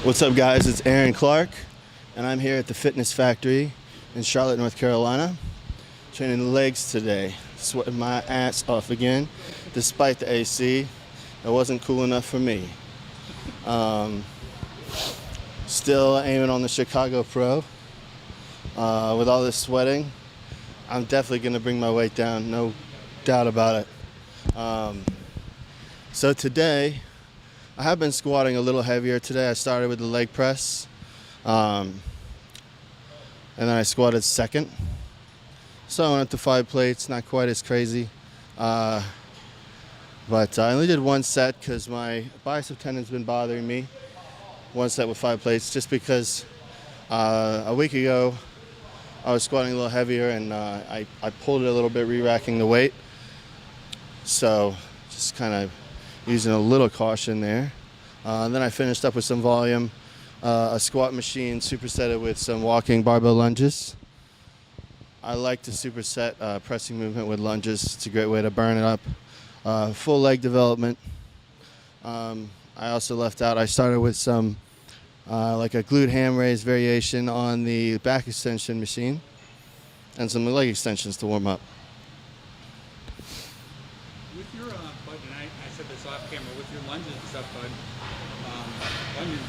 What's up, guys? It's Aaron Clark, and I'm here at the Fitness Factory in Charlotte, North Carolina, training the legs today. Sweating my ass off again, despite the AC. It wasn't cool enough for me. Still aiming on the Chicago Pro. With all this sweating, I'm definitely going to bring my weight down, no doubt about it. So today, I have been squatting a little heavier today. I started with the leg press, and then I squatted second. So I went up to 5 plates, not quite as crazy. But I only did one set because my bicep tendon's been bothering me. One set with 5 plates, just because a week ago I was squatting a little heavier and I pulled it a little bit, re-racking the weight. So just kind of using a little caution there. Then I finished up with some volume, a squat machine supersetted with some walking barbell lunges. I like to superset pressing movement with lunges. It's a great way to burn it up. Full leg development. I also left out, I started with some like a glute ham raise variation on the back extension machine and some leg extensions to warm up. With your, bud, and I said this off camera, with your lunges and stuff, bud, lunges,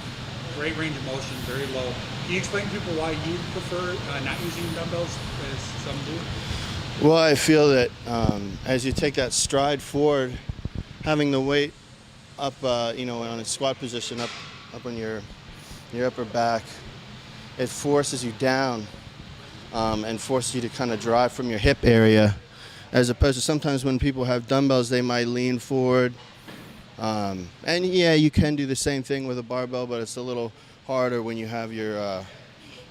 great range of motion, very low. Can you explain to people why you prefer not using dumbbells as some do? Well, I feel that as you take that stride forward, having the weight up, on a squat position, up on your upper back, it forces you down and forces you to kind of drive from your hip area, as opposed to sometimes when people have dumbbells, they might lean forward. And yeah, you can do the same thing with a barbell, but it's a little harder when you have your,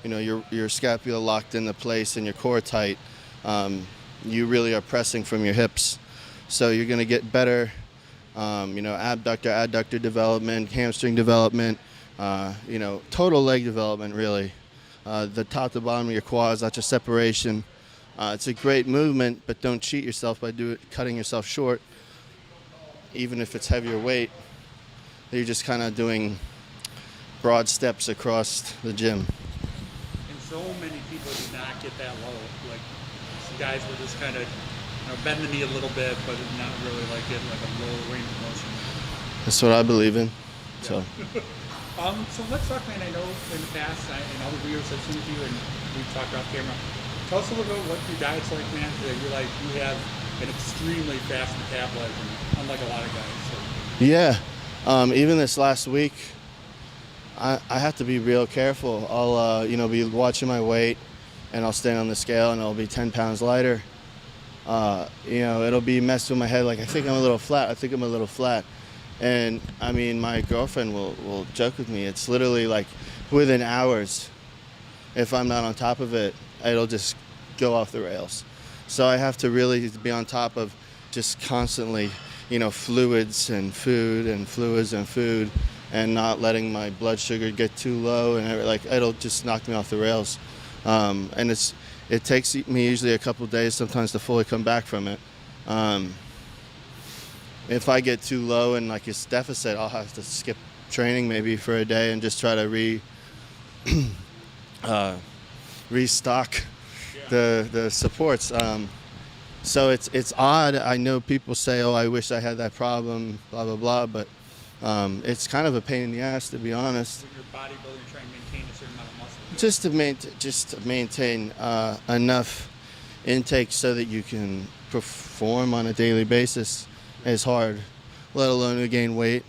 your scapula locked into place and your core tight. You really are pressing from your hips, so you're going to get better, adductor development, hamstring development, total leg development, really. The top to bottom of your quads, lots of separation. It's a great movement, but don't cheat yourself by cutting yourself short. Even if it's heavier weight, you're just kind of doing broad steps across the gym. And so many people do not get that low. Like, some guys will just kind of bend the knee a little bit, but not really like getting like a low range of motion. That's what I believe in. Yeah. So let's talk, man. I know in the past, in all the videos I've seen with you, and we've talked off camera. Tell us a little bit what your diet's like, man. You have an extremely fast metabolism, unlike a lot of guys. So. Yeah, even this last week, I have to be real careful. I'll be watching my weight, and I'll stand on the scale, and I'll be 10 pounds lighter. It'll be messed with my head. Like, I think I'm a little flat. And I mean, my girlfriend will joke with me. It's literally like within hours, if I'm not on top of it, it'll just go off the rails. So I have to really be on top of just constantly, fluids and food and fluids and food, and not letting my blood sugar get too low, and it'll just knock me off the rails. And it takes me usually a couple days sometimes to fully come back from it. If I get too low and like it's deficit, I'll have to skip training maybe for a day and just try to restock the supports. So it's odd. I know people say, "Oh, I wish I had that problem," blah blah blah, but it's kind of a pain in the ass, to be honest. When you're bodybuilding, you're trying to maintain a certain amount of muscle. Just to maintain enough intake so that you can perform on a daily basis is hard, let alone to gain weight.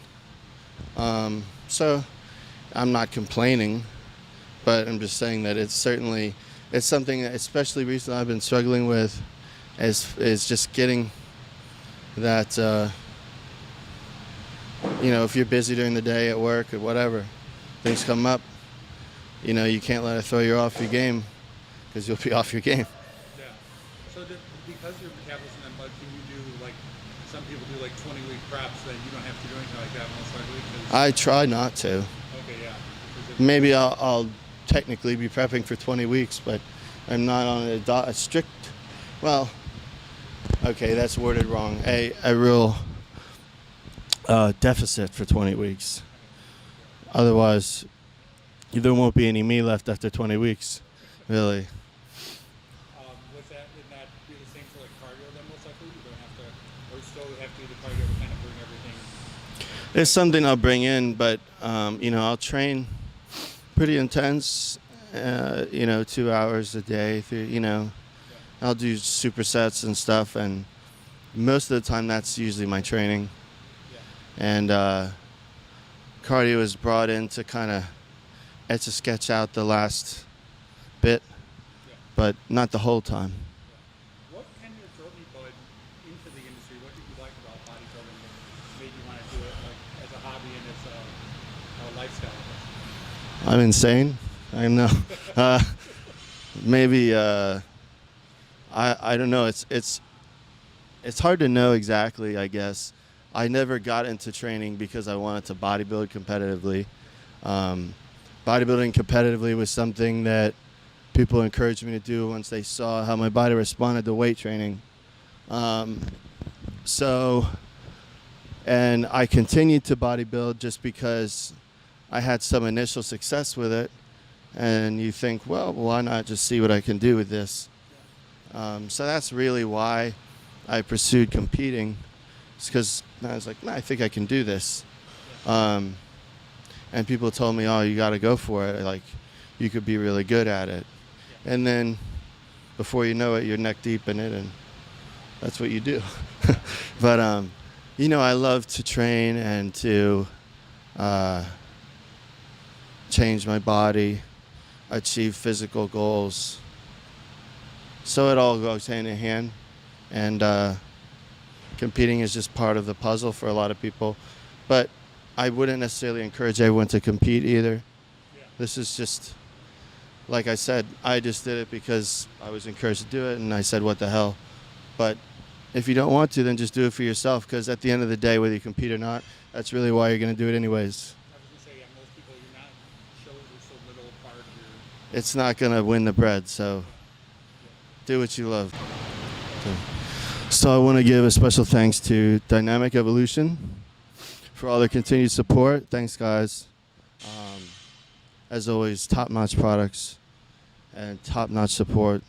So I'm not complaining, but I'm just saying that it's something that, especially recently, I've been struggling with, is just getting that, if you're busy during the day at work or whatever, things come up, you can't let it throw you off your game, because you'll be off your game. Yeah. So because your metabolism that much, can you do like, some people do like 20-week preps, then you don't have to do anything like that most likely? I try not to. Okay, yeah. Maybe I'll technically be prepping for 20 weeks, but I'm not on a strict, well, okay, that's worded wrong, a real deficit for 20 weeks. Otherwise, there won't be any me left after 20 weeks, really. Would that be the same for like cardio then most likely? You don't have to, or still have to do the cardio to kind of bring everything? It's something I'll bring in, but I'll train pretty intense. 2 hours a day. I'll do supersets and stuff, and most of the time that's usually my training. And cardio is brought in to kind of etch a sketch out the last bit, but not the whole time. What kind of drove you bud into the industry? What did you like about bodybuilding that made you want to do it like as a hobby and as a lifestyle? I'm insane. I know. Maybe I don't know. It's hard to know exactly, I guess. I never got into training because I wanted to bodybuild competitively. Bodybuilding competitively was something that people encouraged me to do once they saw how my body responded to weight training. And I continued to bodybuild just because I had some initial success with it. And you think, well, why not just see what I can do with this? So that's really why I pursued competing. It's because I was like, I think I can do this. And people told me, oh, you got to go for it. Like, you could be really good at it. And then before you know it, you're neck deep in it, and that's what you do. But, I love to train and to change my body, achieve physical goals. So it all goes hand in hand. And competing is just part of the puzzle for a lot of people. But I wouldn't necessarily encourage everyone to compete either. This is just, like I said, I just did it because I was encouraged to do it, and I said, what the hell. But if you don't want to, then just do it for yourself, because at the end of the day, whether you compete or not, that's really why you're going to do it anyways. I was going to say, most people, you're not shows are so little part of your... It's not going to win the bread, so do what you love. So I want to give a special thanks to Dynamic Evolution for all their continued support. Thanks, guys. As always, top-notch products and top-notch support.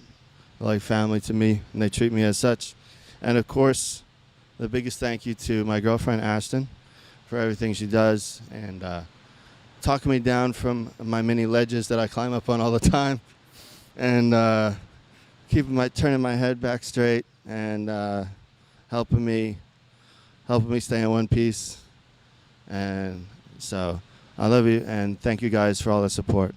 They're like family to me, and they treat me as such. And, of course, the biggest thank you to my girlfriend, Ashton, for everything she does and talking me down from my many ledges that I climb up on all the time, and turning my head back straight and helping me stay in one piece. And so I love you, and thank you guys for all the support.